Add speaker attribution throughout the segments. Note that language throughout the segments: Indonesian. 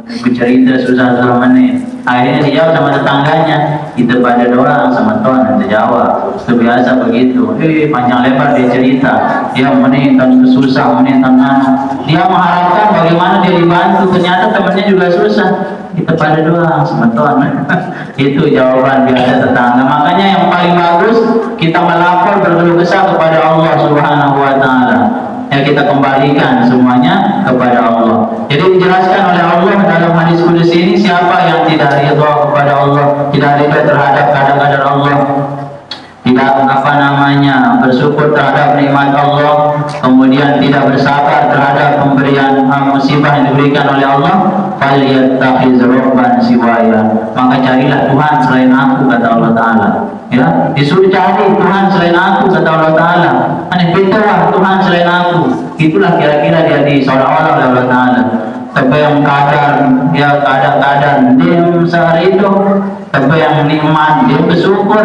Speaker 1: bercerita susah-susah menit. Akhirnya dijawab sama tetangganya, kita pada doang sama Tuhan nanti jawab. Itu biasa begitu. Panjang lebar dia cerita. Dia menitkan susah, menitkan dia mengharapkan bagaimana dia dibantu. Ternyata temannya juga susah. Kita pada doang sama Tuhan. Itu jawaban biasa tetangga. Makanya yang paling bagus kita melapor berkeluh kesah kepada Allah Subhanahu wa taala. Ya, kita kembalikan semuanya kepada Allah. Jadi dijelaskan oleh Allah dalam hadis qudsi ini, siapa yang tidak ridha kepada Allah, tidak ridha terhadap kadar-kadar Allah, tidak bersyukur terhadap nikmat Allah, kemudian tidak bersabar terhadap pemberian musibah yang diberikan oleh Allah, falyattakhidz rabban siwaya, maka carilah Tuhan selain aku, kata Allah Ta'ala. Ya, disuruh cari Tuhan selain aku, kata Allah Ta'ala. Pintulah Tuhan selain aku. Itulah kira-kira dia seolah-olah oleh Allah Ta'ala. Tapi yang kadang-kadang dia sehari itu, tapi yang nikmat dia bersyukur,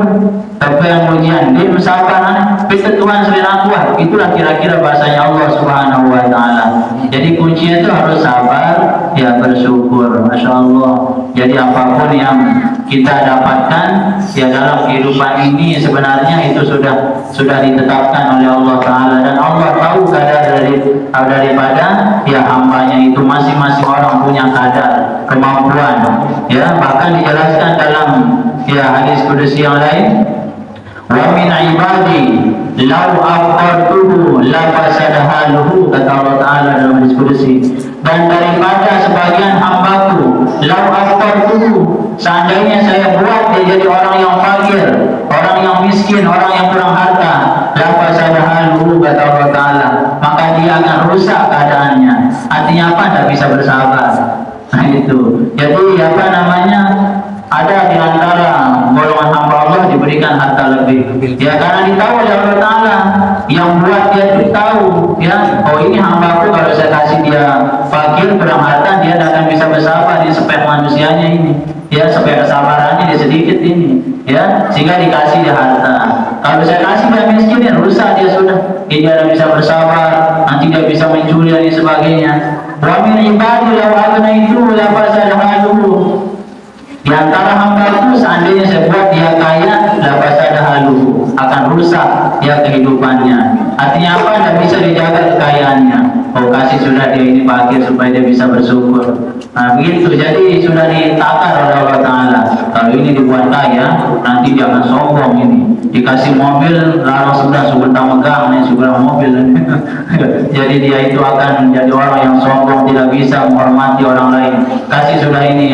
Speaker 1: tapi yang ujian dia bersabar. Pintu Tuhan selain aku, itulah kira-kira bahasanya Allah Subhanahu wa taala. Jadi kuncinya itu harus sabar, ya bersyukur. Masya Allah. Jadi apapun yang kita dapatkan ya dalam kehidupan ini sebenarnya itu sudah ditetapkan oleh Allah Ta'ala, dan Allah tahu kadar daripada ya hambanya itu. Masing-masing orang punya kadar kemampuan, ya bahkan dijelaskan dalam ya hadis qudsi yang lain, wa min ibadi law aqartuhu la fasada haluhu, kata Allah Ta'ala dalam hadis qudsi, dan daripada sebagian hambaku, law aqartuhu, seandainya saya buat dia jadi orang yang fakir, orang yang miskin, orang yang kurang harta, la fasada haluhu, kata Allah Ta'ala, maka dia akan rusak keadaannya. Artinya apa? Tidak bisa bersabar. Nah itu. Jadi ada di antara golongan hamba Allah diberikan harta lebih, ya karena ditahu oleh Allah Ta'ala. Yang buat dia itu tahu, ya, oh ini hambaku, kalau saya kasih dia fakir, kurang harta, dia tidak akan bisa bersabar. Di spek manusianya ini, ya, spek kesabarannya dia sedikit ini, ya, sehingga dikasih dia harta. Kalau saya kasih dia miskin, ya rusak dia sudah. Dia tidak bisa bersabar, nanti dia bisa mencuri dan sebagainya. Wa min ibadi law aghnaitu la fasada haluhu, di antara hamba itu seandainya saya buat dia kaya, la fasada haluhu, akan rusak dia kehidupannya. Artinya apa? Tidak bisa dijaga kekayaannya. Oh, kasih sudah dia ini fakir supaya dia bisa bersyukur. Nah begitu. Jadi sudah ditakar oleh Allah Ta'ala. Kalau ini dibuat kaya, nanti jangan sombong ini. Dikasih mobil, lalu sudah megang nih sebuah mobil. Jadi dia itu akan menjadi orang yang sombong, tidak bisa menghormati orang lain. Kasih sudah ini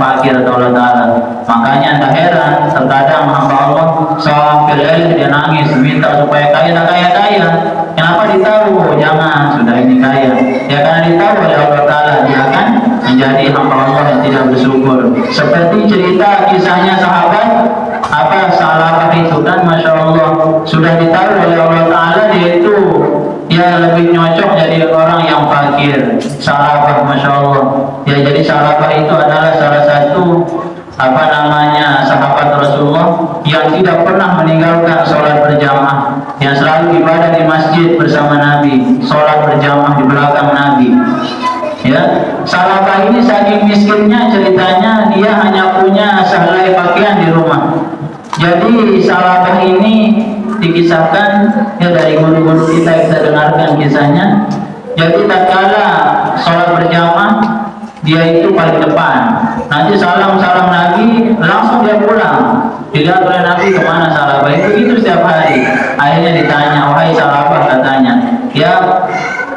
Speaker 1: fakir atau Allah Ta'ala. Makanya tak heran terkadang hamba Allah sampai dia nangis minta supaya kaya, tak kaya-kaya. Kenapa ditahu? Jangan, sudah ini kaya. Ya karena ditahu oleh Allah Ta'ala, dia akan menjadi hamba Allah yang tidak bersyukur. Seperti cerita kisahnya sahabat Salabah itu kan, Masya Allah, sudah ditahu oleh Allah Ta'ala dia itu ya lebih cocok jadi orang yang fakir. Salabah, Masya Allah. Ya jadi Salabah itu adalah salah satu sahabat Rasulullah yang tidak pernah meninggalkan sholat berjamaah, yang selalu ibadah di masjid bersama Nabi, sholat berjamaah di belakang Nabi. Ya, Salabah ini saking miskinnya, ceritanya dia hanya punya sehelai pakaian di rumah. Jadi Salabah ini dikisahkan ya dari guru-guru kita dengarkan kisahnya. Jadi tatkala sholat berjamaah, dia itu paling depan. Nanti salam Nabi, langsung dia pulang. Dilihat oleh Nabi, kemana Salabah itu setiap hari. Akhirnya ditanya, wahai Salabah, katanya, ya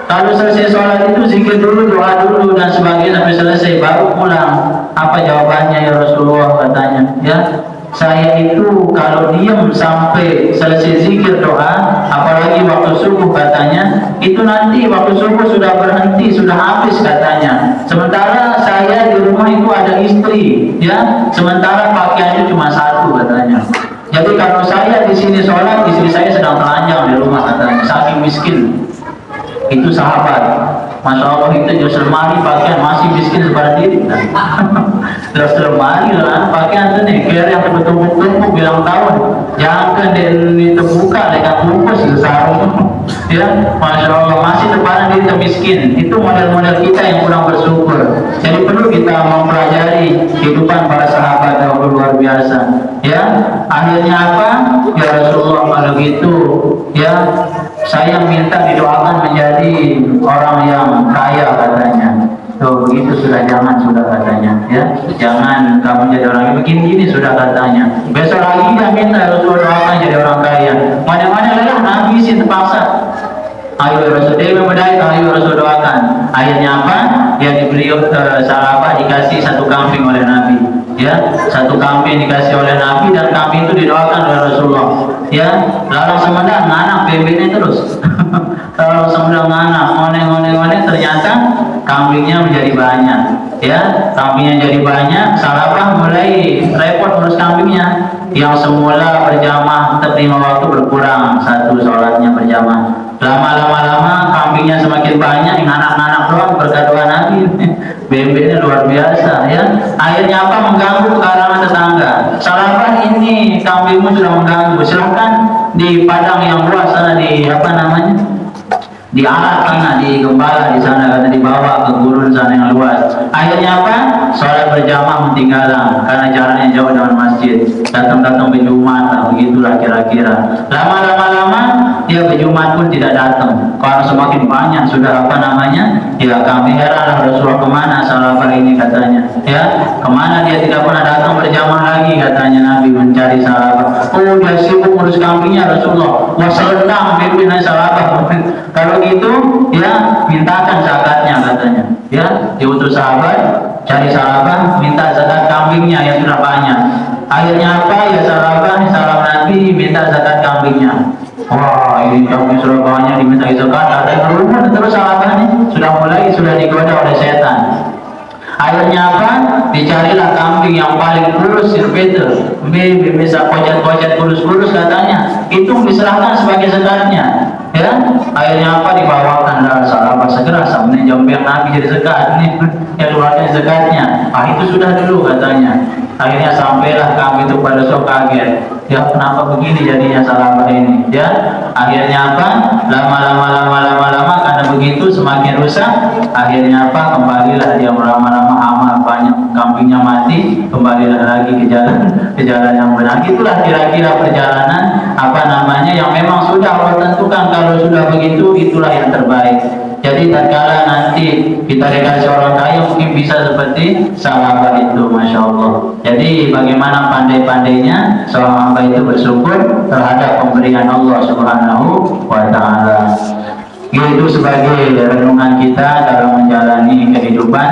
Speaker 1: kalau selesai sholat itu zikir dulu, doa dulu dan sebagainya sampai selesai baru pulang. Apa jawabannya ya Rasulullah, katanya, ya saya itu kalau diam sampai selesai zikir doa, apalagi waktu subuh, katanya, itu nanti waktu subuh sudah berhenti, sudah habis, katanya. Sementara saya di rumah itu ada istri, ya, sementara pakaiannya cuma satu, katanya. Jadi kalau saya di sini sholat, istri saya sedang telanjang di rumah, katanya, saking miskin. Itu sahabat, Masya Allah, itu justru lemari pakaian masih miskin sepada diri. Justru lemari lah pakaian itu nih, kira yang betul-betul bilang tahun, jangan ditemuka dengan bungkus sarung. Ya, Masya Allah, masih depan diri miskin. Itu model-model kita yang kurang bersyukur. Jadi perlu kita mempelajari kehidupan para sahabat yang luar biasa. Ya, akhirnya apa? Ya Rasulullah, kalau gitu, ya saya minta didoakan menjadi orang yang kaya katanya. Tuh begitu sudah, jangan sudah katanya, ya jangan kamu jadi orang yang begini-gini sudah katanya. Besok lagi dia minta Rasulullah doakan jadi orang kaya. Mana-mana lelah Nabi sih terpaksa. Ayo Rasul, dia membedai, ayo Rasul doakan. Akhirnya apa? Dia diberi sahabat dikasih satu kambing oleh Nabi. Ya, satu kambing dikasih oleh Nabi dan kambing itu didoakan oleh Rasulullah. Ya, lalu semendak nganak bebeknya terus. Kalau semendak nganak, ngone ternyata kambingnya menjadi banyak. Ya, kambingnya jadi banyak. Sahabat mulai repot ngurus kambingnya. Yang semula berjamaah terima waktu berkurang, satu sholatnya berjamaah. Lama kambingnya semakin banyak, yang anak-anak doang berkat doa Nabi. Bebeknya luar biasa, ya. Akhirnya apa? Mengganggu karangan tetangga. Sahabat, ini kambingmu sudah mengganggu. Silahkan di padang yang luas sana, di apa namanya? Di alat sana, di gembala di sana, karena dibawa ke gurun sana yang luas. Akhirnya apa? Sholat berjamaah meninggalan karena jalannya jauh dengan masjid. Datang berjumat lah, begitulah kira-kira. Lama dia berjumat pun tidak datang. Kalau semakin banyak sudah apa namanya? Ya kami heran Rasulullah kemana sahabat ini katanya. Ya kemana dia tidak pernah datang berjamaah lagi katanya. Nabi mencari sahabat. Oh dia sibuk ngurus kambingnya Rasulullah. Wasallam pimpinan sahabat. Kalau gitu ya mintakan zakatnya katanya. Ya diutus sahabat cari sahabat minta zakat kambingnya yang sudah banyak. Akhirnya apa? Ya sahabat Nabi minta zakat kambingnya. Wah ini kambing sudah banyak diminta zakat. Ada yang berumur terus sahabat ini sudah digoda oleh setan. Akhirnya apa? Dicarilah kambing yang paling kurus, betul. Bisa kocet kurus katanya. Itu diserahkan sebagai zakatnya. Ya, akhirnya apa? Dibawakan dari sahabat segera sampai jambang Nabi jadi zakat ini yang keluarkan zakatnya. Itu sudah dulu katanya. Akhirnya sampailah kami itu pada sok kaget. Ya kenapa begini jadinya sahabat ini? Ya, akhirnya apa? Lama karena begitu semakin rusak. Akhirnya apa? Kembalilah dia lama-lama amat banyak kambingnya mati. Kembalilah lagi ke jalan yang benar. Itulah kira-kira perjalanan apa namanya yang memang sudah Allah tentukan. Kalau sudah begitu, itulah yang terbaik. Jadi tatkala nanti kita dikasih orang kaya mungkin bisa seperti sahabat itu, masya Allah. Jadi bagaimana pandai-pandainya seorang hamba itu bersyukur terhadap pemberian Allah Subhanahu wa Ta'ala. Itu sebagai renungan kita dalam menjalani kehidupan.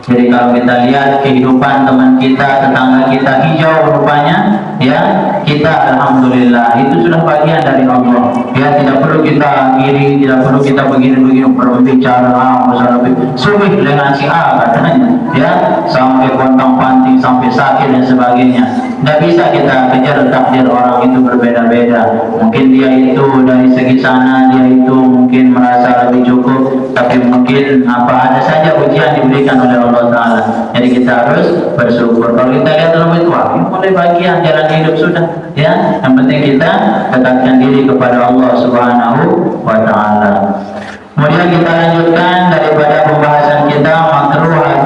Speaker 1: Jadi kalau kita lihat kehidupan teman kita, tetangga kita hijau rupanya, ya kita alhamdulillah itu sudah bagian dari Allah. Ya tidak perlu kita iri, tidak perlu kita begini berbicara masalah sulit dengan si A katanya, ya sampai pontang-panting, sampai sakit dan sebagainya. Tidak bisa kita kejar takdir orang itu berbeda-beda. Mungkin dia itu dari segi sana dia itu mungkin merasa lebih cukup, tapi mungkin ada saja ujian diberikan oleh Allah Ta'ala. Jadi kita harus bersyukur. Kalau kita lihat dalam itu, ini mulai bagian jalan hidup sudah, ya. Yang penting kita dekatkan diri kepada Allah Subhanahu wa Ta'ala. Kemudian kita lanjutkan daripada pembahasan kita makruh atau